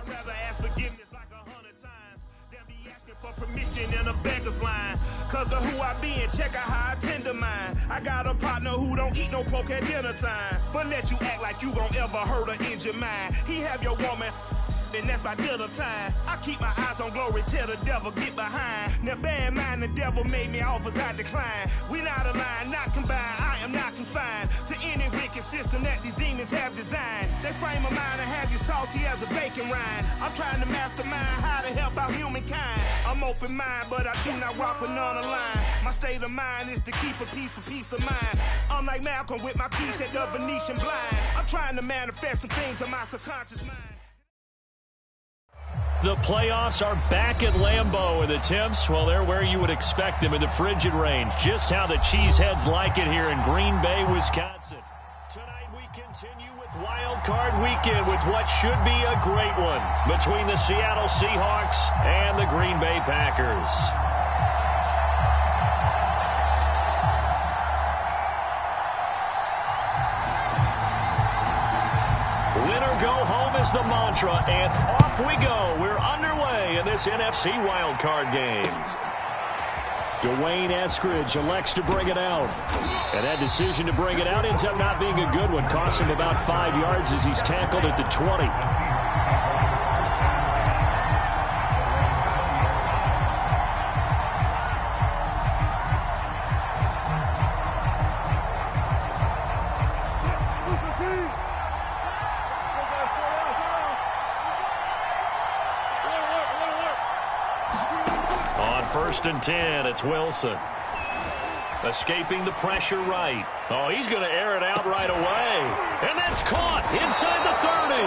I'd rather ask forgiveness like 100 times than be asking for permission in a beggar's line. Cause of who I be and check out how I tend to mine. I got a partner who don't eat no pork at dinner time, but let you act like you gon' ever hurt or injure mine. He have your woman, and that's by dinner time. I keep my eyes on glory, tell the devil get behind. Now bear in mind the devil made me offers I decline. We not aligned, not combined, I am not confined to any wicked system that these demons have designed. They frame a mind and have you salty as a bacon rind. I'm trying to mastermind how to help out humankind. I'm open mind, but I do not walk with none aligned. My state of mind is to keep a peace of mind. Unlike Malcolm with my piece at the Venetian blinds, I'm trying to manifest some things in my subconscious mind. The playoffs are back at Lambeau, and the temps, well, they're where you would expect them in the frigid range. Just how the Cheeseheads like it here in Green Bay, Wisconsin. Tonight we continue with Wild Card Weekend with what should be a great one between the Seattle Seahawks and the Green Bay Packers. Is the mantra, and off we go. We're underway in this NFC wildcard game. Dwayne Eskridge elects to bring it out. And that decision to bring it out ends up not being a good one. Costs him about 5 yards as he's tackled at the 20. First and 10, it's Wilson. Escaping the pressure right. Oh, he's going to air it out right away. And that's caught inside the 30.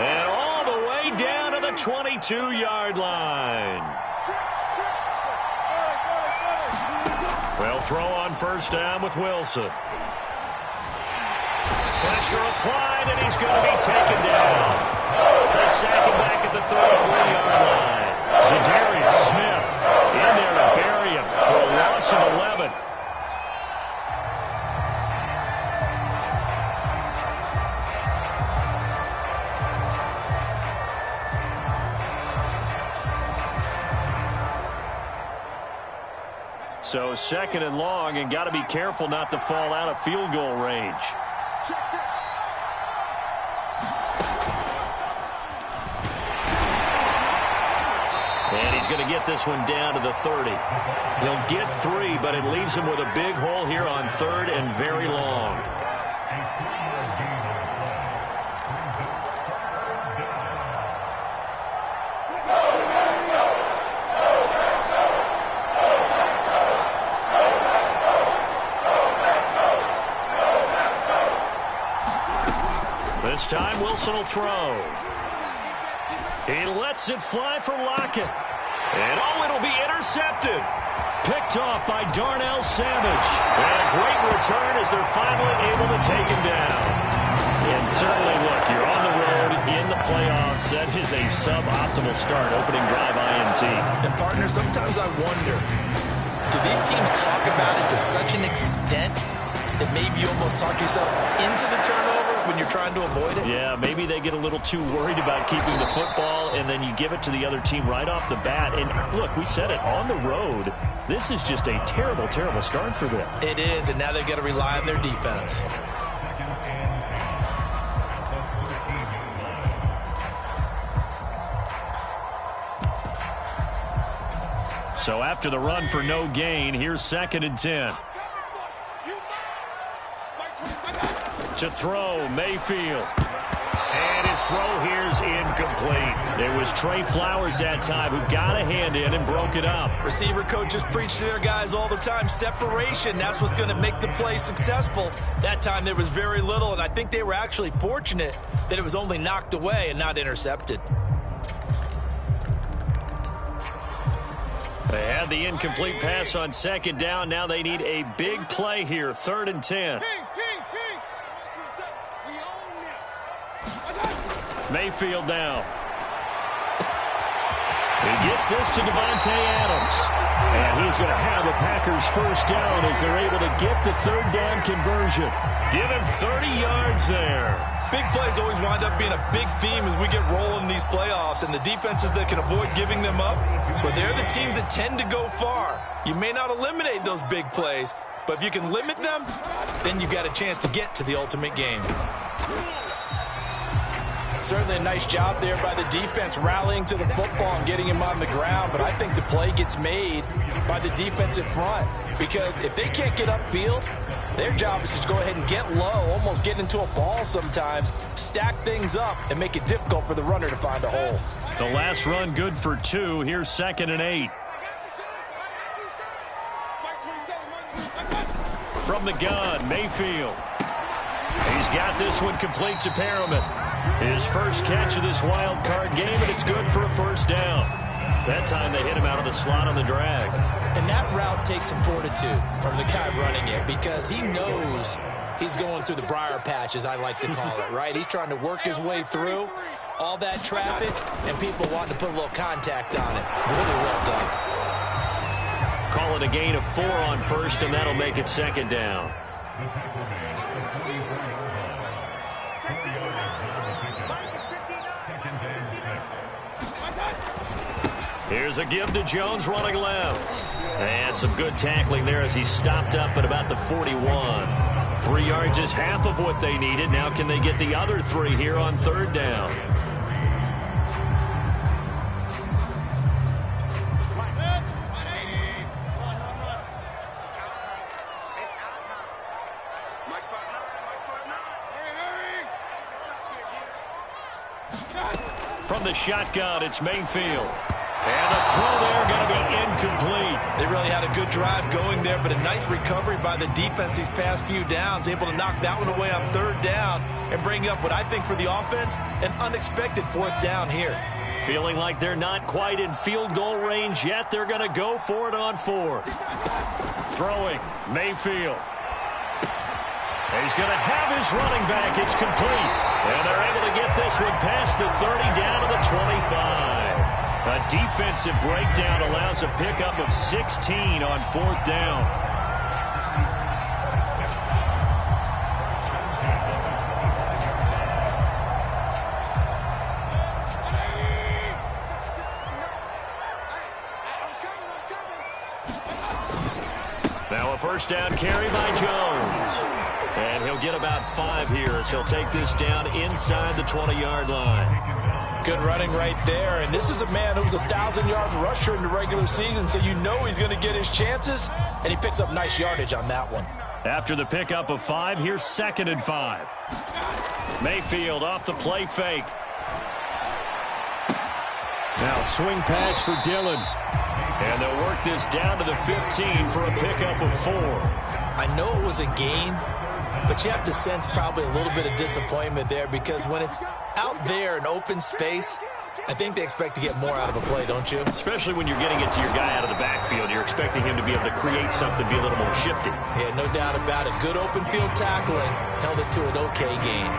And all the way down to the 22-yard line. Well, throw on first down with Wilson. Pressure applied, and he's going to be taken down. They sack him back at the 33-yard line. Zadarius Smith in there to bury him for a loss of 11. So second and long, and got to be careful not to fall out of field goal range. And he's going to get this one down to the 30. He'll get 3, but it leaves him with a big hole here on third and very long. This time Wilson will throw. He lets it fly for Lockett. And oh, it'll be intercepted. Picked off by Darnell Savage. And a great return as they're finally able to take him down. And certainly, look, you're on the road in the playoffs. That is a suboptimal start, opening drive INT. And partner, sometimes I wonder, do these teams talk about it to such an extent that maybe you almost talk yourself into the turnover when you're trying to avoid it? Yeah, maybe they get a little too worried about keeping the football, and then you give it to the other team right off the bat. And look, we said it, on the road, this is just a terrible, terrible start for them. It is, and now they've got to rely on their defense. So after the run for no gain, here's second and 10. To throw, Mayfield. And his throw here's incomplete. It was Trey Flowers that time who got a hand in and broke it up. Receiver coaches preach to their guys all the time. Separation, that's what's going to make the play successful. That time there was very little, and I think they were actually fortunate that it was only knocked away and not intercepted. They had the incomplete pass on second down. Now they need a big play here, third and 10. Mayfield now. He gets this to Devontae Adams. And he's going to have a Packers first down as they're able to get the third down conversion. Give him 30 yards there. Big plays always wind up being a big theme as we get rolling in these playoffs, and the defenses that can avoid giving them up, but they're the teams that tend to go far. You may not eliminate those big plays, but if you can limit them, then you've got a chance to get to the ultimate game. Certainly a nice job there by the defense rallying to the football and getting him on the ground, but I think the play gets made by the defensive front, because if they can't get upfield, their job is to go ahead and get low, almost get into a ball sometimes, stack things up, and make it difficult for the runner to find a hole. The last run good for 2. Here's 2nd and 8. From the gun, Mayfield. He's got this one complete to Perriman. His first catch of this wild card game, and it's good for a first down. That time they hit him out of the slot on the drag. And that route takes some fortitude from the guy running it, because he knows he's going through the briar patch, as I like to call it, right? He's trying to work his way through all that traffic, and people wanting to put a little contact on it. Really well done. Call it a gain of 4 on first, and that'll make it 2nd down. Here's a give to Jones running left. And some good tackling there as he stopped up at about the 41. 3 yards is half of what they needed. Now can they get the other 3 here on 3rd down? From the shotgun, it's Mayfield. And the throw there going to be incomplete. They really had a good drive going there, but a nice recovery by the defense these past few downs, able to knock that one away on 3rd down and bring up what I think for the offense, an unexpected 4th down here. Feeling like they're not quite in field goal range yet. They're going to go for it on 4th. Throwing, Mayfield. He's going to have his running back. It's complete. And they're able to get this one past the 30 down to the 25. A defensive breakdown allows a pickup of 16 on 4th down. Now a first down carry by Jones. And he'll get about 5 here as he'll take this down inside the 20-yard line. Good running right there, and this is a man who was a 1,000-yard rusher in the regular season, so you know he's going to get his chances, and he picks up nice yardage on that one. After the pickup of 5, here's 2nd and 5. Mayfield off the play fake. Now swing pass for Dillon. And they'll work this down to the 15 for a pickup of 4. I know it was a gain, but you have to sense probably a little bit of disappointment there, because when it's out there in open space, I think they expect to get more out of a play, don't you? Especially when you're getting it to your guy out of the backfield. You're expecting him to be able to create something, be a little more shifty. Yeah, no doubt about it. Good open field tackling, held it to an okay gain.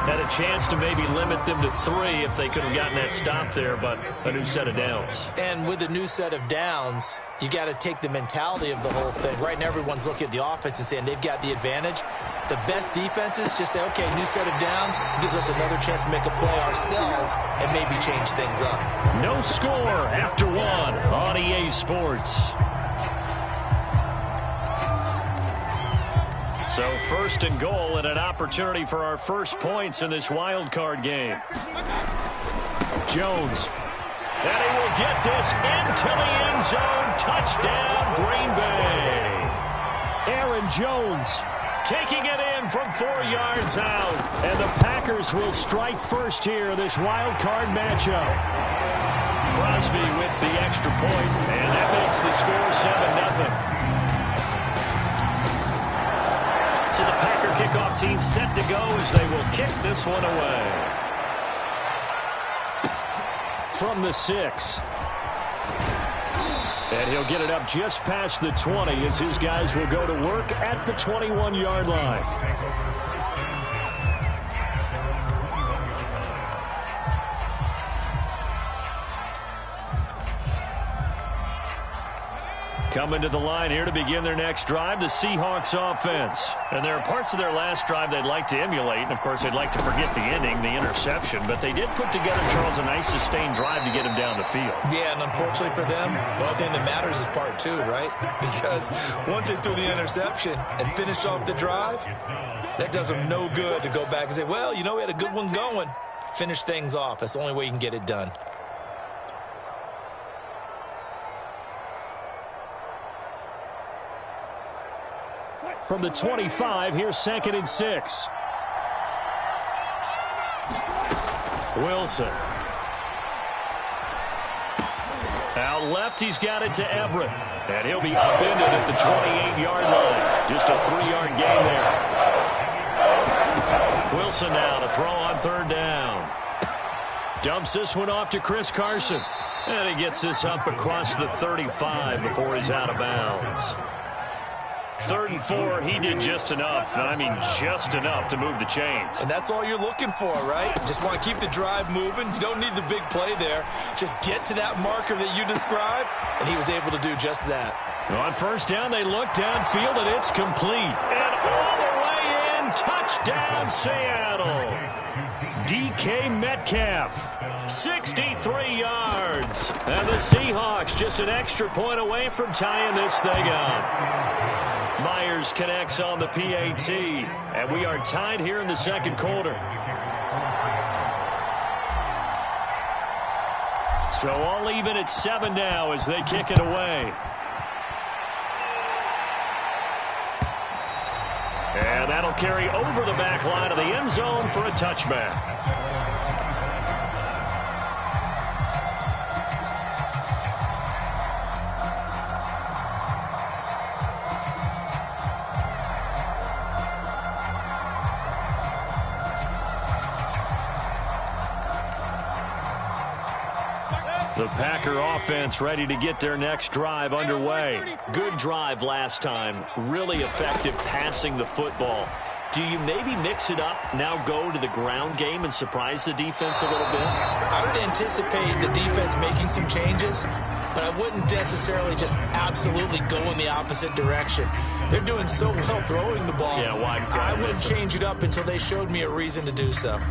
Had a chance to maybe limit them to 3 if they could have gotten that stop there, but a new set of downs. And with a new set of downs, you got to take the mentality of the whole thing. Right now, everyone's looking at the offense and saying they've got the advantage. The best defenses just say, okay, new set of downs, gives us another chance to make a play ourselves and maybe change things up. No score after 1 on EA Sports. So 1st and goal and an opportunity for our first points in this wild card game. Jones. And he will get this into the end zone. Touchdown, Green Bay. Aaron Jones taking it in from 4 yards out. And the Packers will strike first here in this wild card matchup. Crosby with the extra point, and that makes the score 7-0. So the Packer kickoff team set to go as they will kick this one away. From the 6. And he'll get it up just past the 20 as his guys will go to work at the 21-yard line. Coming to the line here to begin their next drive, the Seahawks offense. And there are parts of their last drive they'd like to emulate. And, of course, they'd like to forget the ending, the interception. But they did put together, Charles, a nice sustained drive to get him down the field. Yeah, and unfortunately for them, the only thing that matters is part two, right? Because once they threw the interception and finished off the drive, that does them no good to go back and say, well, you know, we had a good one going. Finish things off. That's the only way you can get it done. From the 25, here's 2nd and 6. Wilson. Out left, he's got it to Everett. And he'll be upended at the 28-yard line. Just a 3-yard gain there. Wilson now to throw on 3rd down. Dumps this one off to Chris Carson. And he gets this up across the 35 before he's out of bounds. 3rd and 4, he did just enough, and I mean just enough to move the chains. And that's all you're looking for, right? Just want to keep the drive moving. You don't need the big play there. Just get to that marker that you described, and he was able to do just that. On 1st down, they look downfield, and it's complete. And all the way in, touchdown Seattle. DK Metcalf, 63 yards. And the Seahawks just an extra point away from tying this thing up. Myers connects on the PAT, and we are tied here in the 2nd quarter. So all even at 7 now as they kick it away. And that'll carry over the back line of the end zone for a touchback. The Packer offense ready to get their next drive underway. Good drive last time. Really effective passing the football. Do you maybe mix it up, now go to the ground game and surprise the defense a little bit? I would anticipate the defense making some changes, but I wouldn't necessarily just absolutely go in the opposite direction. They're doing so well throwing the ball. Yeah, why? I wouldn't change it up until they showed me a reason to do so.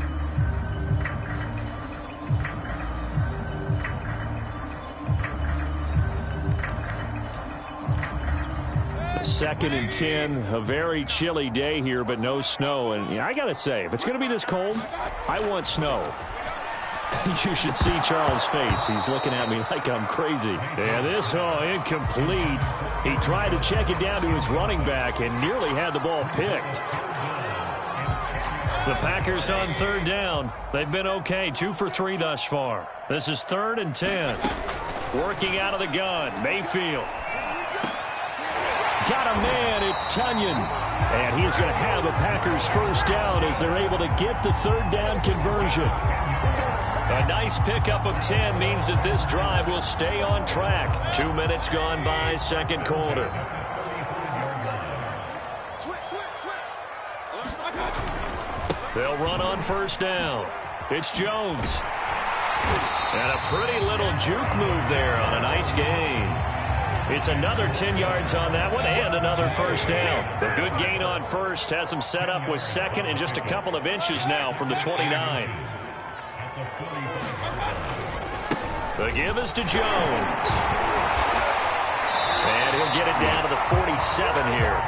2nd and 10, a very chilly day here, but no snow. And I got to say, if it's going to be this cold, I want snow. You should see Charles' face. He's looking at me like I'm crazy. Yeah, this, incomplete. He tried to check it down to his running back and nearly had the ball picked. The Packers on 3rd down. They've been okay, 2 for 3 thus far. This is 3rd and 10. Working out of the gun, Mayfield. Got a man, it's Tunyon. And he's going to have a Packers 1st down as they're able to get the 3rd down conversion. A nice pickup of 10 means that this drive will stay on track. 2 minutes gone by, 2nd quarter. They'll run on 1st down. It's Jones. And a pretty little juke move there on a nice gain. It's another 10 yards on that one and another 1st down. The good gain on 1st has them set up with 2nd and just a couple of inches now from the 29. The give is to Jones. And he'll get it down to the 47 here.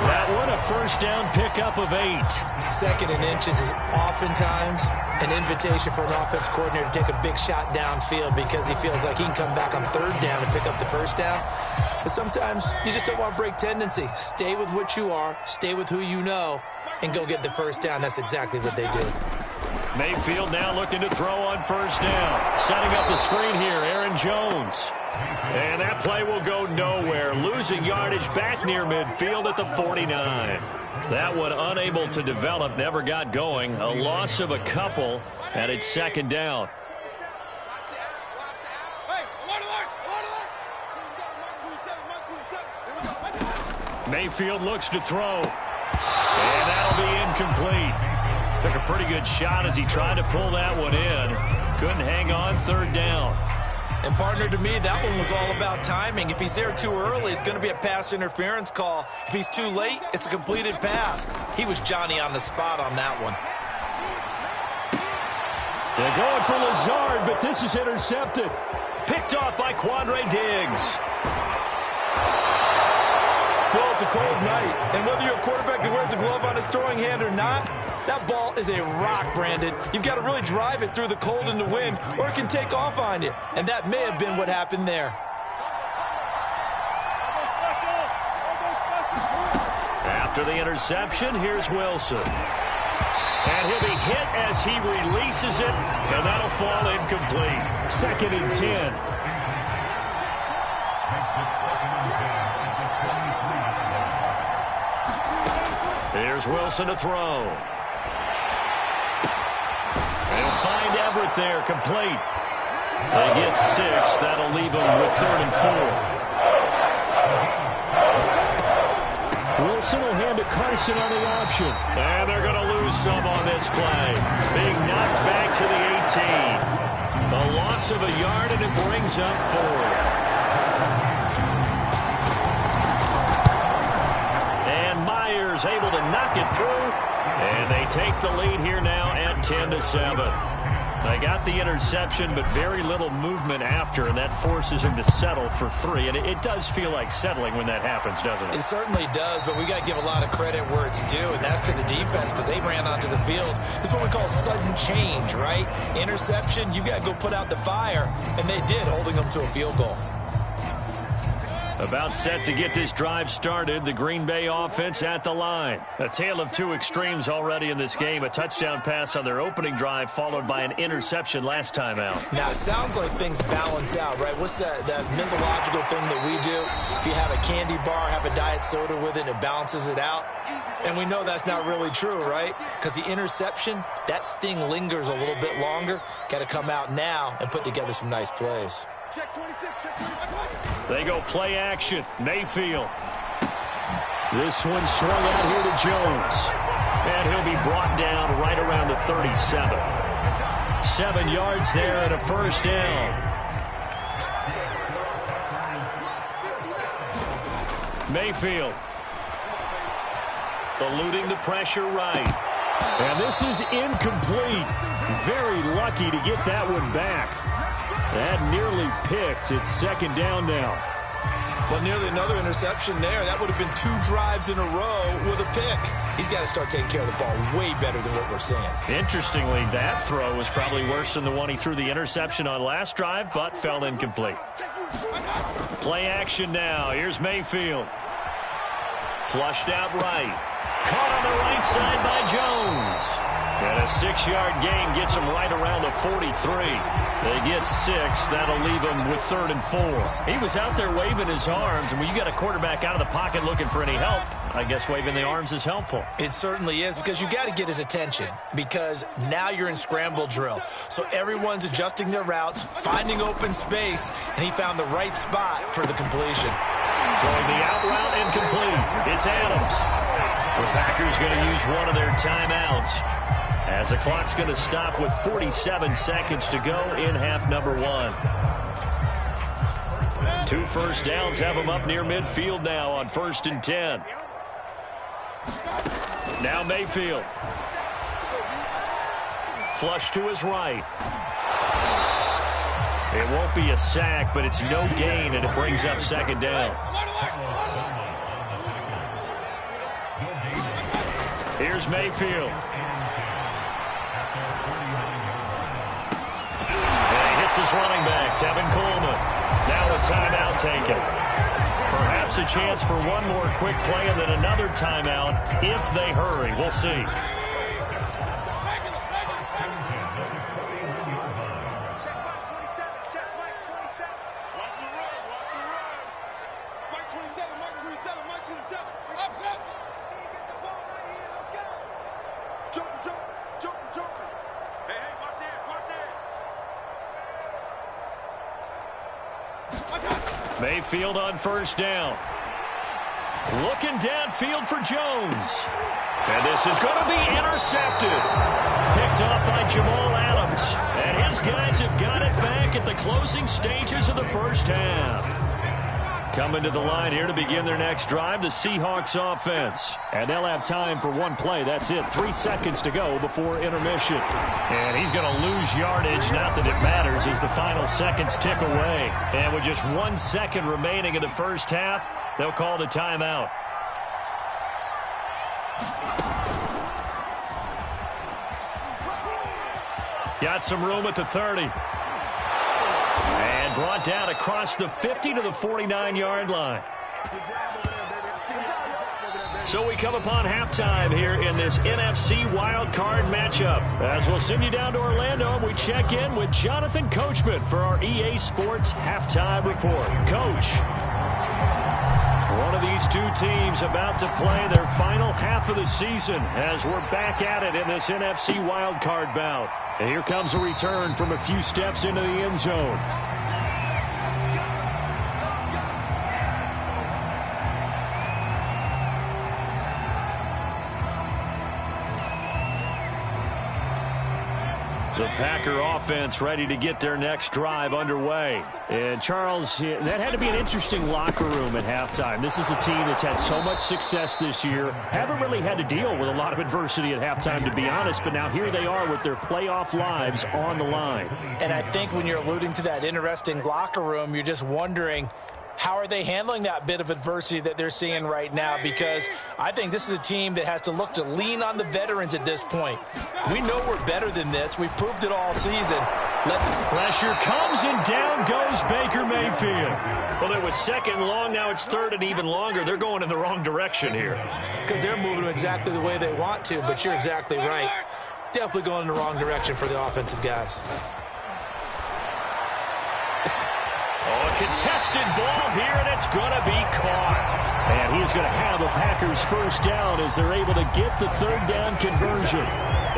That one a 1st down pickup of 8. 2nd and inches is oftentimes an invitation for an offense coordinator to take a big shot downfield because he feels like he can come back on 3rd down and pick up the 1st down. But sometimes you just don't want to break tendency. Stay with what you are, stay with who you know, and go get the 1st down. That's exactly what they did. Mayfield now looking to throw on 1st down. Setting up the screen here, Aaron Jones. And that play will go nowhere. Losing yardage back near midfield at the 49. That one unable to develop, never got going. A loss of a couple, and it's 2nd down. Mayfield looks to throw. And that'll be incomplete. Took a pretty good shot as he tried to pull that one in. Couldn't hang on 3rd down. And, partner, to me, that one was all about timing. If he's there too early, it's going to be a pass interference call. If he's too late, it's a completed pass. He was Johnny on the spot on that one. They're going for Lazard, but this is intercepted. Picked off by Quandre Diggs. Well, it's a cold night, and whether you're a quarterback that wears a glove on his throwing hand or not, that ball is a rock, Brandon. You've got to really drive it through the cold and the wind, or it can take off on you. And that may have been what happened there. After the interception, here's Wilson. And he'll be hit as he releases it, and that'll fall incomplete. 2nd and 10. Here's Wilson to throw. They'll find Everett there, complete. They get 6. That'll leave them with 3rd and 4. Wilson will hand to Carson on the option. And they're going to lose some on this play. Being knocked back to the 18. A loss of a yard, and it brings up 4th. Able to knock it through, and they take the lead here now at 10-7. They got the interception, but very little movement after, and that forces him to settle for 3. And it does feel like settling when that happens, doesn't it? It certainly does, but we got to give a lot of credit where it's due, and that's to the defense because they ran onto the field. This is what we call sudden change, right? Interception, you got to go put out the fire, and they did, holding them to a field goal. About set to get this drive started, the Green Bay offense at the line. A tale of two extremes already in this game. A touchdown pass on their opening drive, followed by an interception last time out. Now, it sounds like things balance out, right? What's that mythological thing that we do? If you have a candy bar, have a diet soda with it, it balances it out. And we know that's not really true, right? Because the interception, that sting lingers a little bit longer. Got to come out now and put together some nice plays. Check 26, check 25. They go play action. Mayfield. This one swung out here to Jones. And he'll be brought down right around the 37. 7 yards there and a first down. Mayfield. Eluding the pressure right. And this is incomplete. Very lucky to get that one back. That nearly picked. It's 2nd down now. Well, nearly another interception there. That would have been 2 drives in a row with a pick. He's got to start taking care of the ball way better than what we're seeing. Interestingly, that throw was probably worse than the one he threw the interception on last drive, but fell incomplete. Play action now. Here's Mayfield. Flushed out right. Caught on the right side by Jones. And a 6-yard gain gets him right around the 43. They get 6. That'll leave him with 3rd and 4. He was out there waving his arms, and when you got a quarterback out of the pocket looking for any help, I guess waving the arms is helpful. It certainly is, because you got to get his attention, because now you're in scramble drill. So everyone's adjusting their routes, finding open space, and he found the right spot for the completion. Throwing the out route incomplete. It's Adams. The Packers going to use one of their timeouts, as the clock's going to stop with 47 seconds to go in half number 1. 2 first downs have them up near midfield now on 1st and 10. Now Mayfield. Flush to his right. It won't be a sack, but it's no gain, and it brings up 2nd down. Here's Mayfield. His running back, Tevin Coleman. Now a timeout taken. Perhaps a chance for one more quick play and then another timeout if they hurry. We'll see. Mayfield on 1st down. Looking downfield for Jones. And this is going to be intercepted. Picked off by Jamal Adams. And his guys have got it back at the closing stages of the first half. Coming to the line here to begin their next drive, the Seahawks offense. And they'll have time for one play. That's it. 3 seconds to go before intermission. And he's going to lose yardage. Not that it matters as the final seconds tick away. And with just 1 second remaining in the first half, they'll call the timeout. Got some room at the 30. And brought down across the 50 to the 49-yard line. So we come upon halftime here in this NFC wildcard matchup. As we'll send you down to Orlando, we check in with Jonathan Coachman for our EA Sports Halftime Report. Coach, one of these two teams about to play their final half of the season as we're back at it in this NFC wildcard bout. And here comes a return from a few steps into the end zone. The Packer offense ready to get their next drive underway. And, Charles, that had to be an interesting locker room at halftime. This is a team that's had so much success this year. Haven't really had to deal with a lot of adversity at halftime, to be honest. But now here they are with their playoff lives on the line. And I think when you're alluding to that interesting locker room, you're just wondering, how are they handling that bit of adversity that they're seeing right now? Because I think this is a team that has to look to lean on the veterans at this point. We know we're better than this. We've proved it all season. Pressure comes and down goes Baker Mayfield. Well, it was second and long. Now it's third and even longer. They're going in the wrong direction here. Because they're moving exactly the way they want to, but you're exactly right. Definitely going in the wrong direction for the offensive guys. Contested ball here, and it's going to be caught. And he's going to have the Packers first down as they're able to get the third down conversion.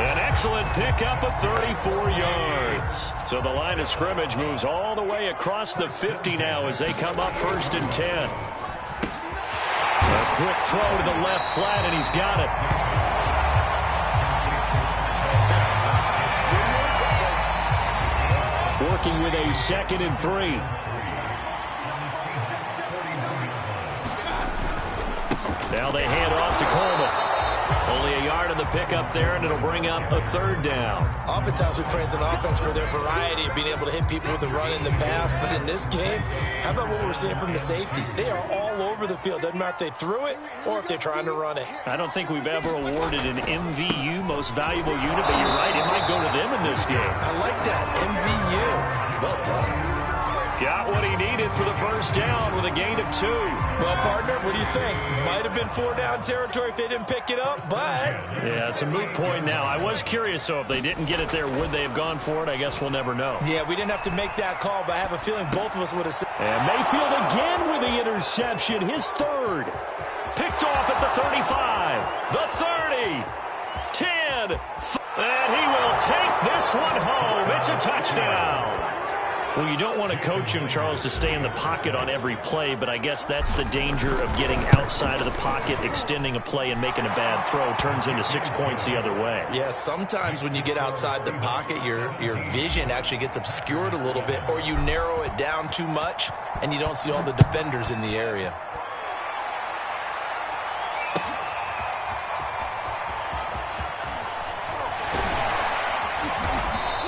An excellent pickup of 34 yards. So the line of scrimmage moves all the way across the 50 now as they come up first and 10. A quick throw to the left flat, and he's got it. Working with a 2nd and 3. Now they hand off to Coleman. Only a yard on the pickup there, and it'll bring up a third down. Oftentimes we praise an offense for their variety of being able to hit people with the run in the pass. But in this game, how about what we're seeing from the safeties? They are all over the field. Doesn't matter if they threw it or if they're trying to run it. I don't think we've ever awarded an MVU, most valuable unit, but you're right, it might go to them in this game. I like that, MVU. Well done. Got what he needed for the first down with a gain of 2. Well, partner, what do you think? Might have been 4-down territory if they didn't pick it up, but... Yeah, it's a moot point now. I was curious, so if they didn't get it there, would they have gone for it? I guess we'll never know. Yeah, we didn't have to make that call, but I have a feeling both of us would have said... And Mayfield again with the interception, his third. Picked off at the 35, the 30, 10, and he will take this one home. It's a touchdown. Well, you don't want to coach him, Charles, to stay in the pocket on every play, but I guess that's the danger of getting outside of the pocket, extending a play, and making a bad throw. Turns into 6 points the other way. Yeah, sometimes when you get outside the pocket, your vision actually gets obscured a little bit, or you narrow it down too much, and you don't see all the defenders in the area.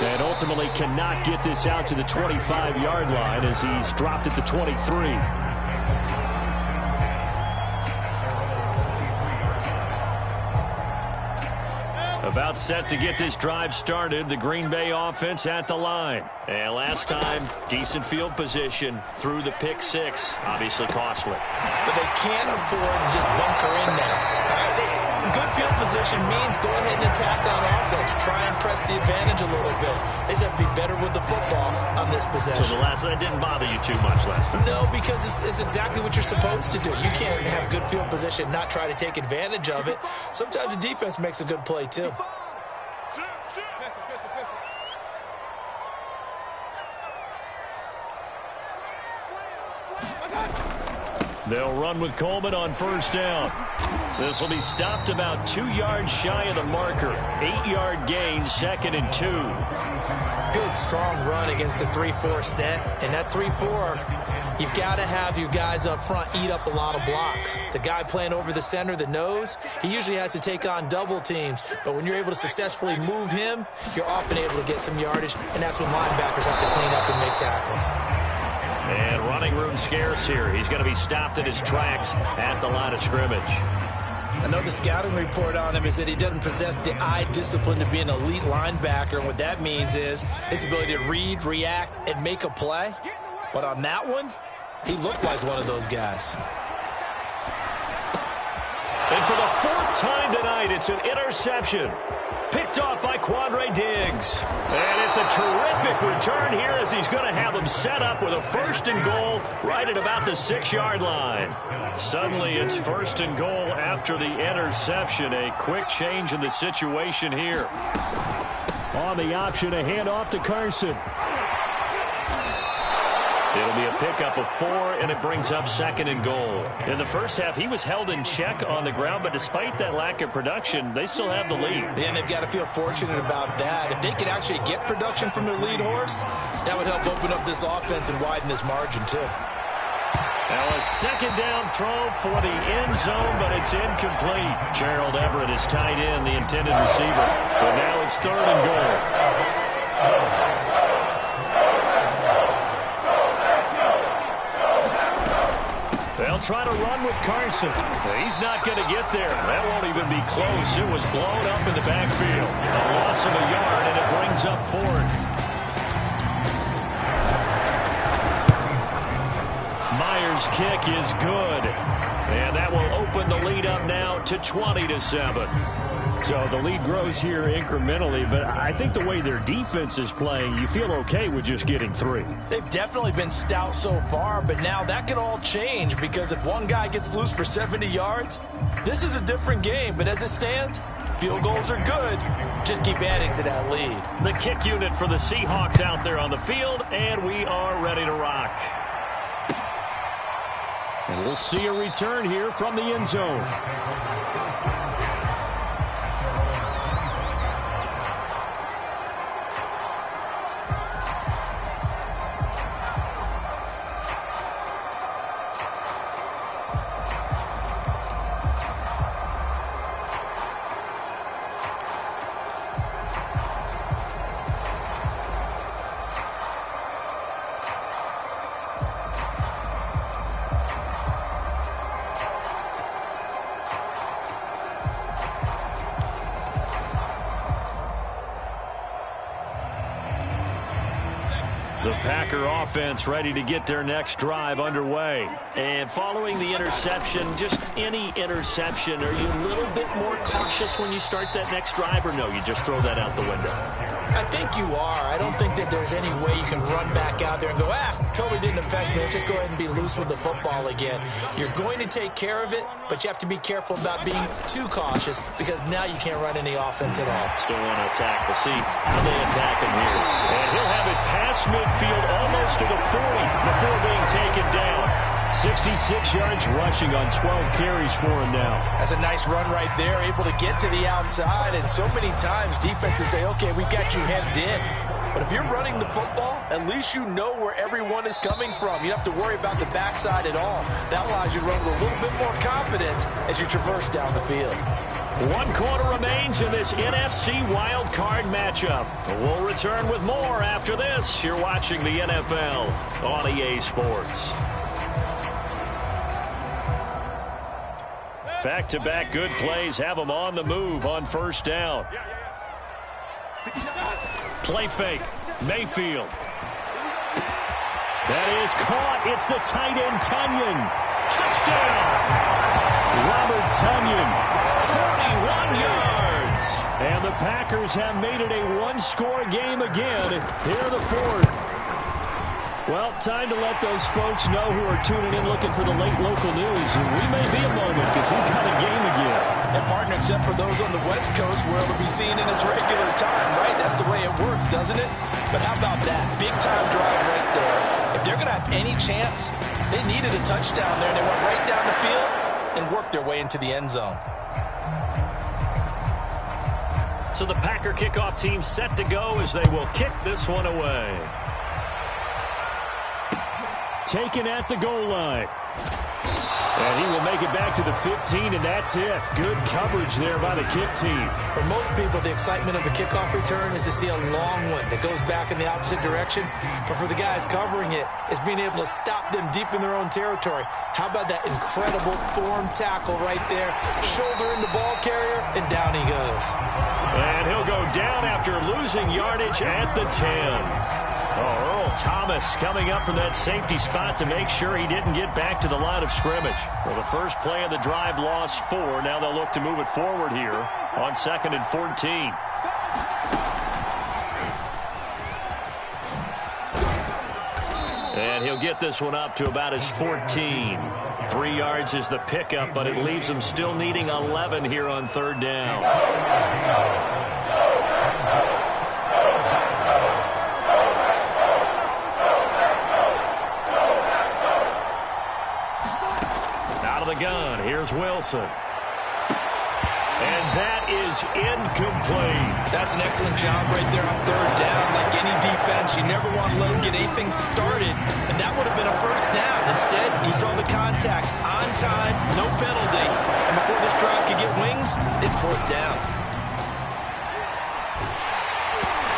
And ultimately cannot get this out to the 25-yard line as he's dropped at the 23. About set to get this drive started, the Green Bay offense at the line. And last time, decent field position through the pick 6. Obviously costly. But they can't afford to just bunker in now. Good field position means go ahead and attack on offense. Try and press the advantage a little bit. They just have to be better with the football on this possession. So the last one didn't bother you too much last time? No, because it's exactly what you're supposed to do. You can't have good field position, not try to take advantage of it. Sometimes the defense makes a good play too. They'll run with Coleman on first down. This will be stopped about 2 yards shy of the marker. 8-yard gain, 2nd and 2. Good, strong run against the 3-4 set. And that 3-4, you've got to have your guys up front eat up a lot of blocks. The guy playing over the center, the nose, he usually has to take on double teams. But when you're able to successfully move him, you're often able to get some yardage, and that's when linebackers have to clean up and make tackles. And running room scarce here. He's going to be stopped in his tracks at the line of scrimmage. I know the scouting report on him is that he doesn't possess the eye discipline to be an elite linebacker. And what that means is his ability to read, react, and make a play. But on that one, he looked like one of those guys. And for the 4th time tonight, it's an interception. Picked off by Quandre Diggs. And it's a terrific return here as he's going to have them set up with a 1st and goal right at about the 6-yard line. Suddenly it's 1st and goal after the interception. A quick change in the situation here. On the option, a handoff to Carson. It'll be a pickup of 4, and it brings up 2nd and goal. In the first half, he was held in check on the ground, but despite that lack of production, they still have the lead. And they've got to feel fortunate about that. If they could actually get production from their lead horse, that would help open up this offense and widen this margin, too. Now a 2nd down throw for the end zone, but it's incomplete. Gerald Everett is tied in, the intended receiver. But now it's 3rd and goal. They'll try to run with Carson. He's not going to get there. That won't even be close. It was blown up in the backfield. A loss of a yard, and it brings up 4th. Myers' kick is good. And that will open the lead up now to 20-7. So the lead grows here incrementally, but I think the way their defense is playing, you feel okay with just getting 3. They've definitely been stout so far, but now that could all change because if one guy gets loose for 70 yards, this is a different game. But as it stands, field goals are good. Just keep adding to that lead. The kick unit for the Seahawks out there on the field, and we are ready to rock. And we'll see a return here from the end zone. The Packer offense ready to get their next drive underway. And following the interception, just any interception, are you a little bit more cautious when you start that next drive, or no, you just throw that out the window? I think you are. I don't think that there's any way you can run back out there and go, totally didn't affect me. Let's just go ahead and be loose with the football again. You're going to take care of it, but you have to be careful about being too cautious because now you can't run any offense at all. Still want to attack. We'll see how they attack him here. And he'll have it past midfield almost to the 40 before being taken down. 66 yards rushing on 12 carries for him now. That's a nice run right there, able to get to the outside. And so many times defenses say, okay, we've got you hemmed in. But if you're running the football, at least you know where everyone is coming from. You don't have to worry about the backside at all. That allows you to run with a little bit more confidence as you traverse down the field. 1 quarter remains in this NFC Wild Card matchup. We'll return with more after this. You're watching the NFL on EA Sports. Back-to-back good plays have them on the move on first down. Play fake. Mayfield. That is caught. It's the tight end, Tunyon. Touchdown. Robert Tunyon. 41 yards. And the Packers have made it a one-score game again. Here are the 4th. Well, time to let those folks know who are tuning in looking for the late local news. And we may be a moment because we've got a game again. And partner, except for those on the West Coast where it'll be seen in its regular time, right? That's the way it works, doesn't it? But how about that? Big-time drive right there. If they're going to have any chance, they needed a touchdown there, and they went right down the field. and work their way into the end zone. So the Packer kickoff team set to go as they will kick this one away. Taken at the goal line. And he will make it back to the 15, and that's it. Good coverage there by the kick team. For most people, the excitement of the kickoff return is to see a long one that goes back in the opposite direction. But for the guys covering it, it's being able to stop them deep in their own territory. How about that incredible form tackle right there? Shoulder in the ball carrier, and down he goes. And he'll go down after losing yardage at the 10. Oh, Earl Thomas coming up from that safety spot to make sure he didn't get back to the line of scrimmage. Well, the first play of the drive lost 4. Now they'll look to move it forward here on 2nd and 14. And he'll get this one up to about his 14. 3 yards is the pickup, but it leaves him still needing 11 here on 3rd down. Gun. Here's Wilson. And that is incomplete. That's an excellent job right there on 3rd down. Like any defense, you never want to let them get anything started, and that would have been a 1st down. Instead, he saw the contact on time, no penalty, and before this drive could get wings, it's 4th down.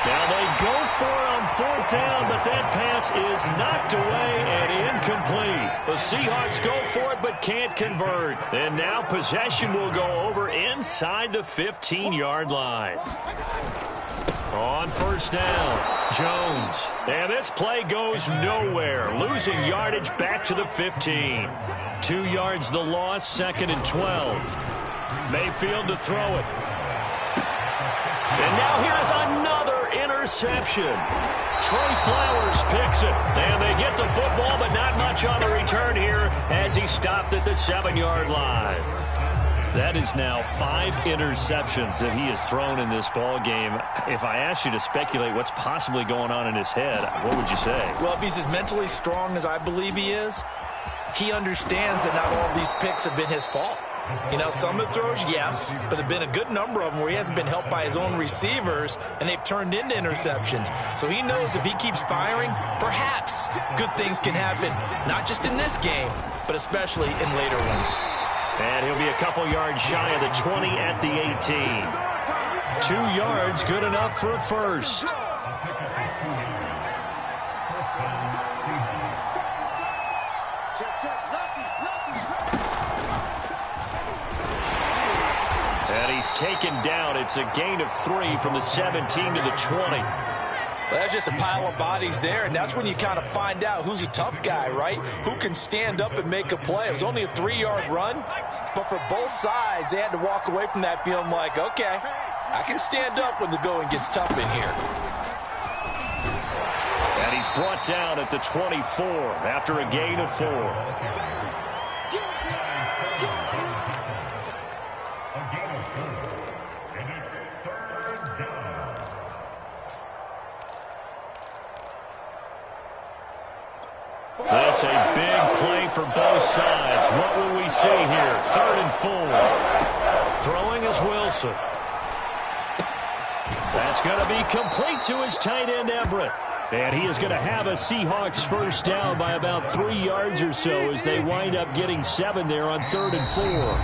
Now they go for it on 4th down, but that pass is knocked away and incomplete. The Seahawks go for it but can't convert. And now possession will go over inside the 15-yard line. On 1st down, Jones. And this play goes nowhere. Losing yardage back to the 15. 2 yards the loss, 2nd and 12. Mayfield to throw it. And now here's another interception. Trey Flowers picks it. And they get the football, but not much on the return here as he stopped at the 7-yard line. That is now 5 interceptions that he has thrown in this ball game. If I asked you to speculate what's possibly going on in his head, what would you say? Well, if he's as mentally strong as I believe he is, he understands that not all of these picks have been his fault. You know, some of the throws, yes, but there have been a good number of them where he hasn't been helped by his own receivers, and they've turned into interceptions. So he knows if he keeps firing, perhaps good things can happen, not just in this game, but especially in later ones. And he'll be a couple yards shy of the 20 at the 18. 2 yards, good enough for a first. And he's taken down. It's a gain of 3 from the 17 to the 20. Well, that's just a pile of bodies there, and that's when you kind of find out who's a tough guy, right? Who can stand up and make a play. It was only a 3-yard run, but for both sides, they had to walk away from that feeling like, okay, I can stand up when the going gets tough in here. And he's brought down at the 24 after a gain of 4. This a big play for both sides. What will we see here? 3rd and 4. Throwing is Wilson. That's going to be complete to his tight end, Everett. And he is going to have a Seahawks first down by about 3 yards or so as they wind up getting 7 there on 3rd and 4.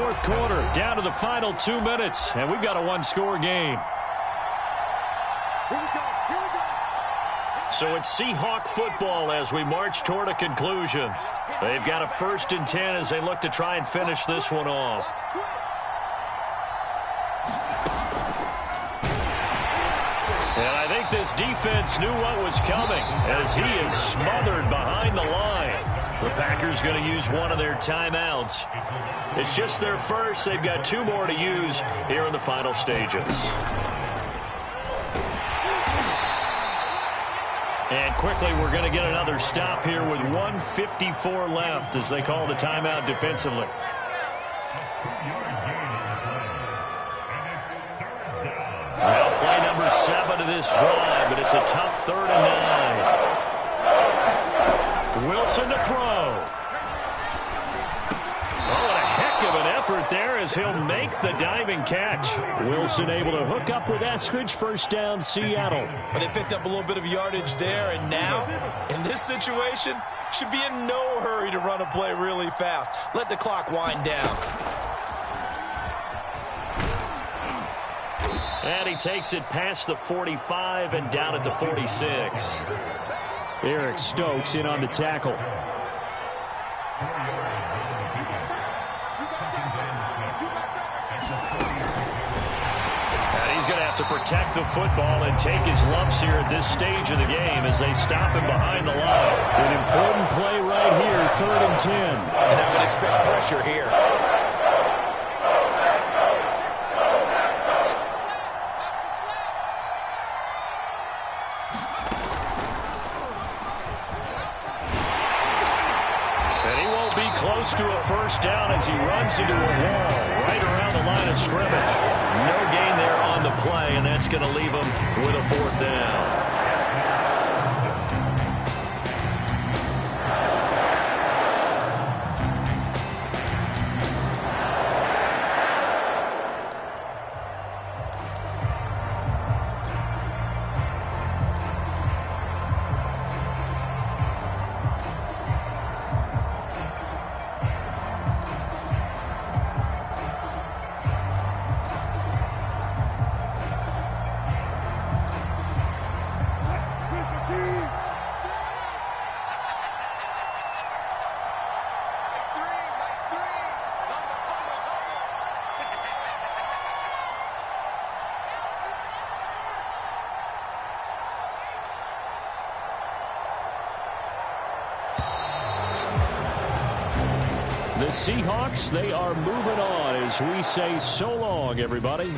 4th quarter, down to the final 2 minutes, and we've got a one-score game. So it's Seahawk football as we march toward a conclusion. They've got a 1st and 10 as they look to try and finish this one off. And I think this defense knew what was coming as he is smothered behind the line. The Packers going to use one of their timeouts. It's just their first. They've got 2 more to use here in the final stages. And quickly, we're going to get another stop here with 1:54 left as they call the timeout defensively. Well, play number 7 of this drive, but it's a tough 3rd and 9. Wilson to throw. Oh, and a there as he'll make the diving catch. Wilson able to hook up with Eskridge. First down, Seattle. But they picked up a little bit of yardage there, and now, in this situation, should be in no hurry to run a play really fast. Let the clock wind down. And he takes it past the 45 and down at the 46. Eric Stokes in on the tackle. And he's going to have to protect the football and take his lumps here at this stage of the game as they stop him behind the line. An important play right here, 3rd and 10. And I would expect pressure here. Close to a first down as he runs into a wall right around the line of scrimmage. No gain there on the play, and that's going to leave him with a 4th down. The Seahawks, they are moving on as we say so long, everybody.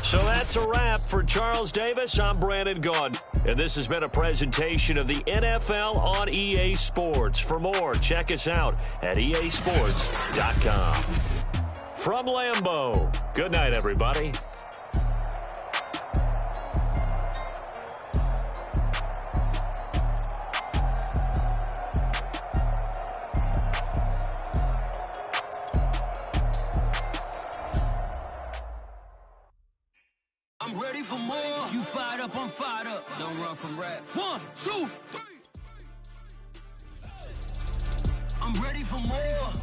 So that's a wrap for Charles Davis. I'm Brandon Gaudin. And this has been a presentation of the NFL on EA Sports. For more, check us out at easports.com. From Lambeau, good night, everybody. I'm ready for more. If you fired up, I'm fired up. Don't run from rap. 1, 2, 3. I'm ready for more.